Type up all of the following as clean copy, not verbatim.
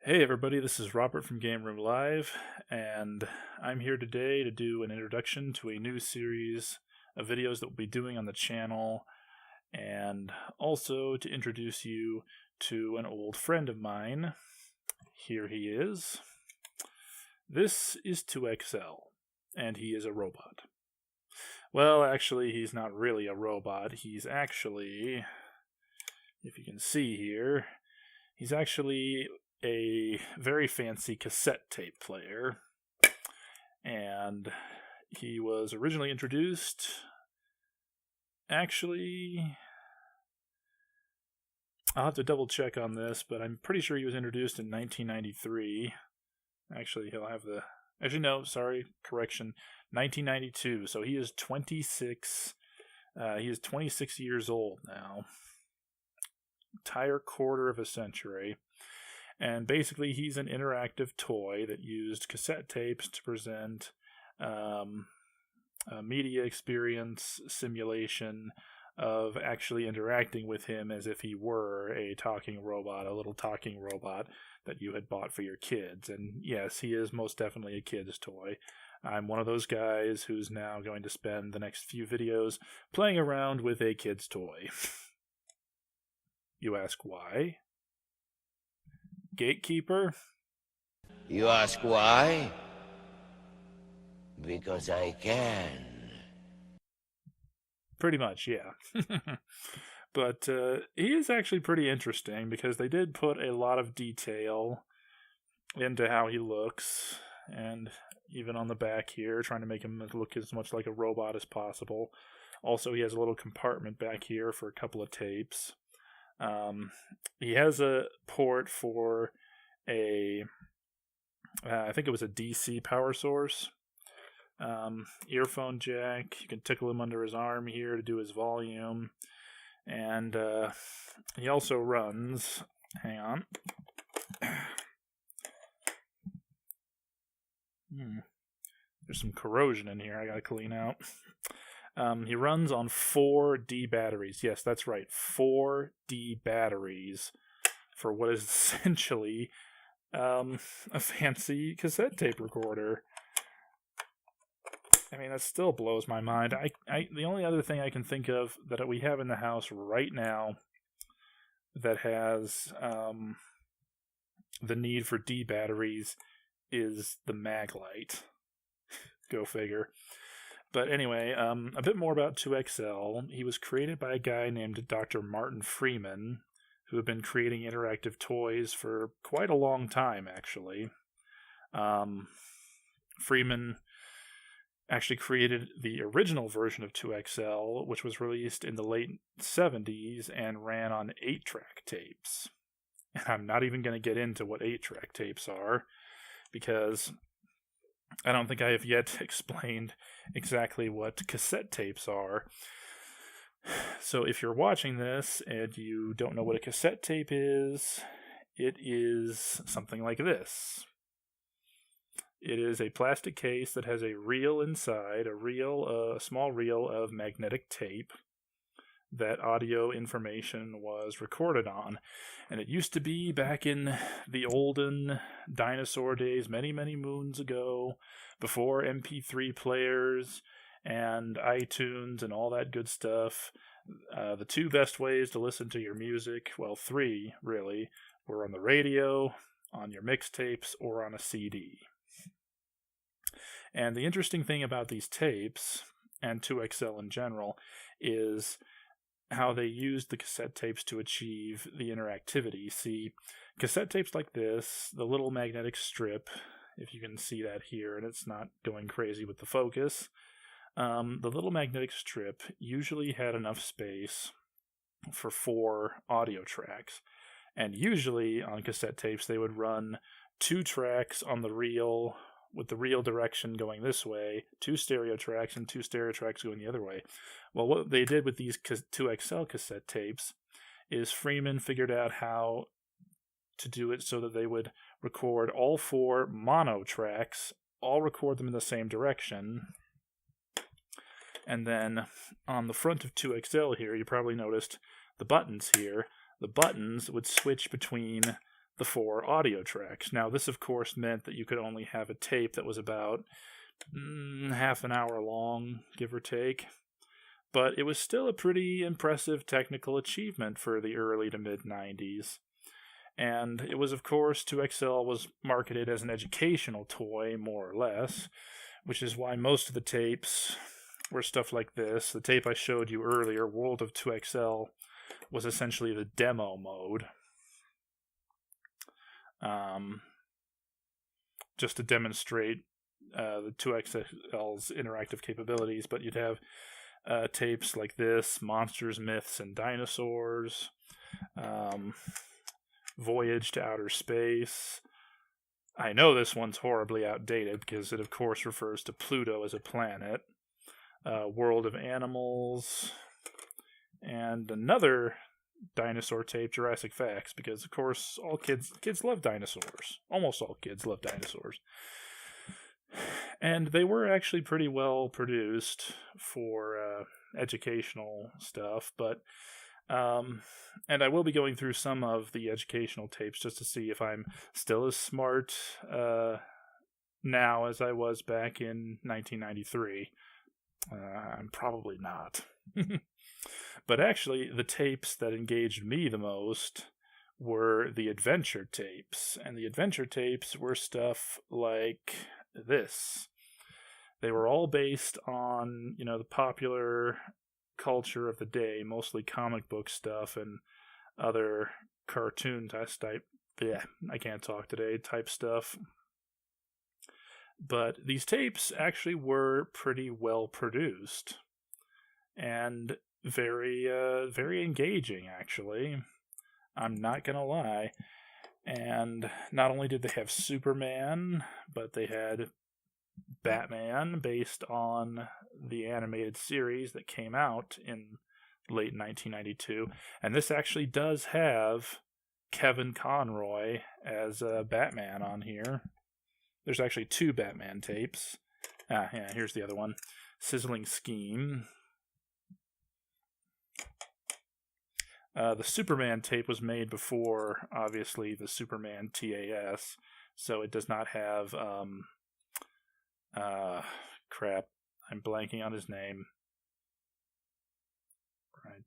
Hey everybody, this is Robert from Game Room Live, and I'm here today to do an introduction to a new series of videos that we'll be doing on the channel, and also to introduce you to an old friend of mine. Here he is. This is 2XL, and he is a robot. Well, actually, he's not really a robot. He's actually, if you can see here, he's actually a very fancy cassette tape player, and he was originally introduced, actually, I'll have to double check on this, but I'm pretty sure he was introduced in 1993. Actually, he'll have the, actually no, sorry, correction, 1992, so he is 26, he is 26 years old now, entire quarter of a century. And basically, he's an interactive toy that used cassette tapes to present a media experience simulation of actually interacting with him as if he were a talking robot, a little talking robot that you had bought for your kids. And yes, he is most definitely a kid's toy. I'm one of those guys who's now going to spend the next few videos playing around with a kid's toy. You ask why? Gatekeeper? You ask why? Because I can. Pretty much, yeah. But he is actually pretty interesting because they did put a lot of detail into how he looks, and even on the back here, trying to make him look as much like a robot as possible. Also, he has a little compartment back here for a couple of tapes. He has a port for I think it was a DC power source. Earphone jack. You can tickle him under his arm here to do his volume. And he also runs, hang on. There's some corrosion in here I gotta clean out. He runs on 4D batteries. Yes, that's right, 4D batteries for what is essentially a fancy cassette tape recorder. I mean, that still blows my mind. The only other thing I can think of that we have in the house right now that has the need for D batteries is the Maglite. Go figure. But anyway, a bit more about 2XL. He was created by a guy named Dr. Martin Freeman, who had been creating interactive toys for quite a long time, actually. Freeman actually created the original version of 2XL, which was released in the late 70s and ran on 8-track tapes. And I'm not even going to get into what 8-track tapes are, because I don't think I have yet explained exactly what cassette tapes are. So if you're watching this and you don't know what a cassette tape is, it is something like this. It is a plastic case that has a reel inside, a small reel of magnetic tape that audio information was recorded on. And it used to be back in the olden dinosaur days, many, many moons ago, before MP3 players and iTunes and all that good stuff. The two best ways to listen to your music, well, three really, were on the radio, on your mixtapes, or on a CD. And the interesting thing about these tapes, and 2XL in general, is how they used the cassette tapes to achieve the interactivity. See, cassette tapes like this, the little magnetic strip, if you can see that here, and it's not going crazy with the focus, the little magnetic strip usually had enough space for 4 audio tracks. And usually on cassette tapes, they would run 2 tracks on the reel, with the reel direction going this way, 2 stereo tracks, and 2 stereo tracks going the other way. Well, what they did with these 2XL cassette tapes is Freeman figured out how to do it so that they would record all 4 mono tracks, all record them in the same direction. And then on the front of 2XL here, you probably noticed the buttons here. The buttons would switch between the 4 audio tracks. Now, this, of course, meant that you could only have a tape that was about half an hour long, give or take. But it was still a pretty impressive technical achievement for the early to mid-90s. And it was, of course, 2XL was marketed as an educational toy, more or less, which is why most of the tapes were stuff like this. The tape I showed you earlier, World of 2XL, was essentially the demo mode. Just to demonstrate the 2XL's interactive capabilities, but you'd have tapes like this, Monsters, Myths, and Dinosaurs, Voyage to Outer Space. I know this one's horribly outdated because it, of course, refers to Pluto as a planet. World of Animals, and another dinosaur tape, Jurassic Facts, because, of course, all kids love dinosaurs. Almost all kids love dinosaurs. And they were actually pretty well produced for educational stuff, but and I will be going through some of the educational tapes just to see if I'm still as smart now as I was back in 1993. I'm probably not. But actually, the tapes that engaged me the most were the adventure tapes. And the adventure tapes were stuff like this. They were all based on, the popular culture of the day, mostly comic book stuff and other cartoon type, I can't talk today, type stuff. But these tapes actually were pretty well produced and very, very engaging, actually. I'm not gonna lie. And not only did they have Superman, but they had Batman based on the animated series that came out in late 1992. And this actually does have Kevin Conroy as Batman on here. There's actually 2 Batman tapes. Here's the other one. Sizzling Scheme. The Superman tape was made before, obviously, the Superman TAS, so it does not have, crap, I'm blanking on his name. Right,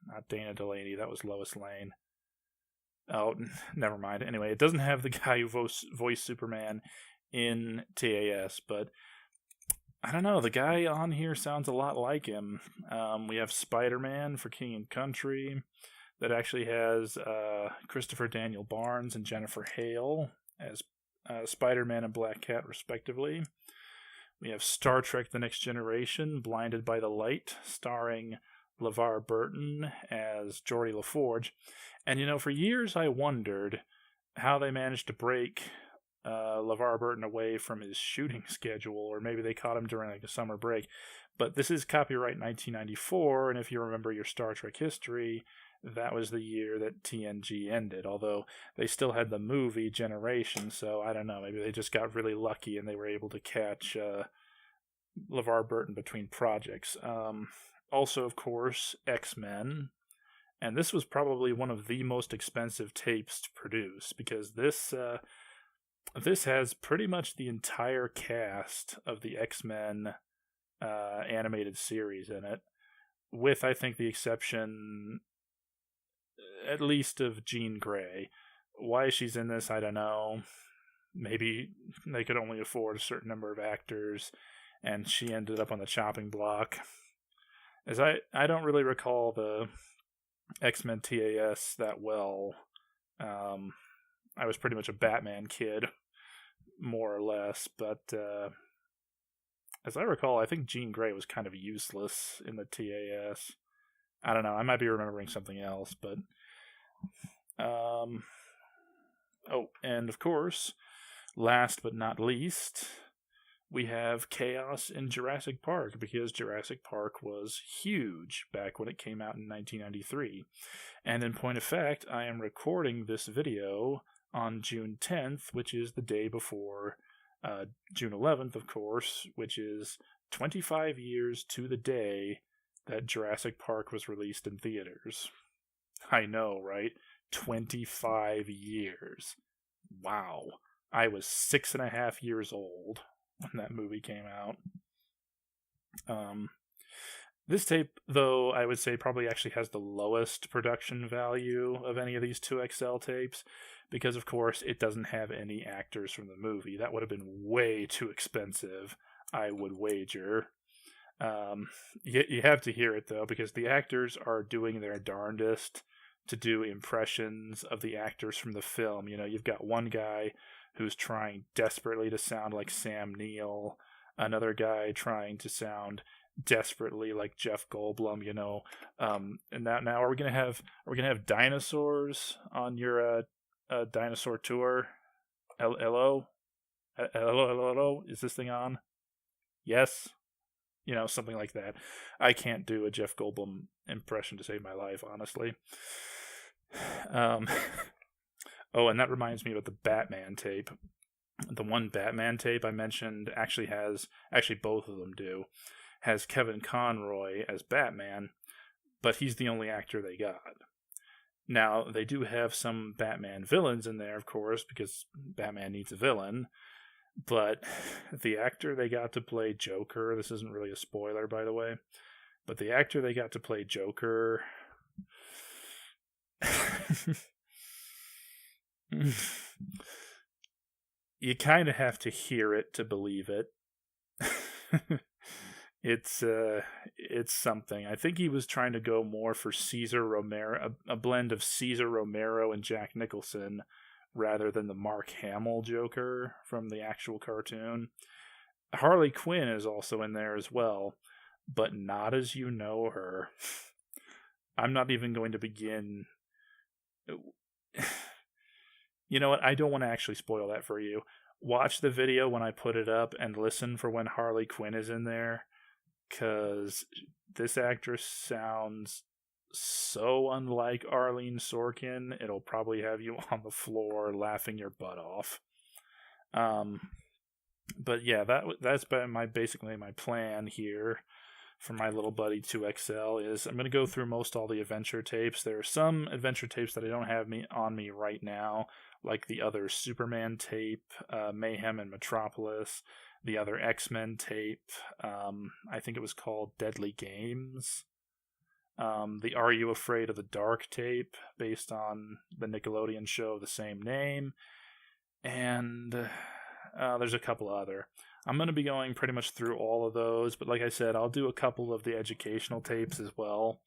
not Dana Delaney, that was Lois Lane. Oh, never mind. Anyway, it doesn't have the guy who voiced Superman in TAS, but I don't know. The guy on here sounds a lot like him. We have Spider-Man for King and Country that actually has Christopher Daniel Barnes and Jennifer Hale as Spider-Man and Black Cat, respectively. We have Star Trek The Next Generation, Blinded by the Light, starring LeVar Burton as Geordi LaForge. And, for years I wondered how they managed to break LeVar Burton away from his shooting schedule, or maybe they caught him during a summer break. But this is copyright 1994, and if you remember your Star Trek history, that was the year that TNG ended, although they still had the movie Generation, so I don't know, maybe they just got really lucky and they were able to catch LeVar Burton between projects. Also, of course, X-Men. And this was probably one of the most expensive tapes to produce, because this has pretty much the entire cast of the X-Men animated series in it, with, I think, the exception, at least, of Jean Grey. Why she's in this, I don't know. Maybe they could only afford a certain number of actors, and she ended up on the chopping block. As I don't really recall the X-Men TAS that well. I was pretty much a Batman kid, more or less, but as I recall, I think Jean Grey was kind of useless in the TAS. I don't know, I might be remembering something else, but and of course, last but not least, we have chaos in Jurassic Park, because Jurassic Park was huge back when it came out in 1993. And in point of fact, I am recording this video on June 10th, which is the day before June 11th, of course, which is 25 years to the day that Jurassic Park was released in theaters. I know, right? 25 years. Wow. I was 6.5 years old when that movie came out. This tape, though, I would say probably actually has the lowest production value of any of these 2XL tapes because, of course, it doesn't have any actors from the movie. That would have been way too expensive, I would wager. You have to hear it, though, because the actors are doing their darndest to do impressions of the actors from the film. You know, you've got one guy who's trying desperately to sound like Sam Neill, another guy trying to sound desperately like Jeff Goldblum, you know. And now are we gonna have dinosaurs on your dinosaur tour? Hello? Hello? Is this thing on? Yes? You know, something like that. I can't do a Jeff Goldblum impression to save my life, honestly. Oh, and that reminds me about the Batman tape. The one Batman tape I mentioned actually both of them do, has Kevin Conroy as Batman, but he's the only actor they got. Now, they do have some Batman villains in there, of course, because Batman needs a villain, but the actor they got to play Joker, this isn't really a spoiler, by the way, but the actor they got to play Joker... you kind of have to hear it to believe it. It's something. I think he was trying to go more for Cesar Romero, a blend of Cesar Romero and Jack Nicholson, rather than the Mark Hamill Joker from the actual cartoon. Harley Quinn is also in there as well, but not as you know her. I'm not even going to begin... You know what? I don't want to actually spoil that for you. Watch the video when I put it up and listen for when Harley Quinn is in there, because this actress sounds so unlike Arlene Sorkin, it'll probably have you on the floor laughing your butt off. But yeah, that's been basically my plan here for my little buddy 2XL. Is I'm going to go through most all the adventure tapes. There are some adventure tapes that I don't have on me right now, like the other Superman tape, Mayhem and Metropolis, the other X-Men tape, I think it was called Deadly Games, the Are You Afraid of the Dark tape, based on the Nickelodeon show of the same name, and there's a couple other. I'm going to be going pretty much through all of those, but like I said, I'll do a couple of the educational tapes as well,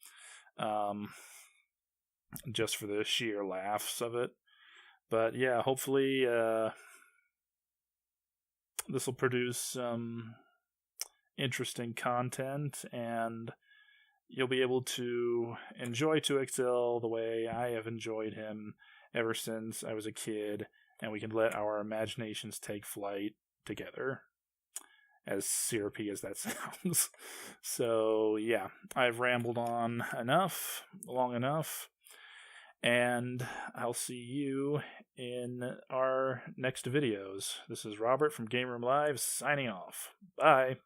just for the sheer laughs of it. But yeah, hopefully this will produce some interesting content, and you'll be able to enjoy 2XL the way I have enjoyed him ever since I was a kid, and we can let our imaginations take flight together, as syrupy as that sounds. So yeah, I've rambled on long enough, and I'll see you in our next videos. This is Robert from Game Room Live signing off. Bye.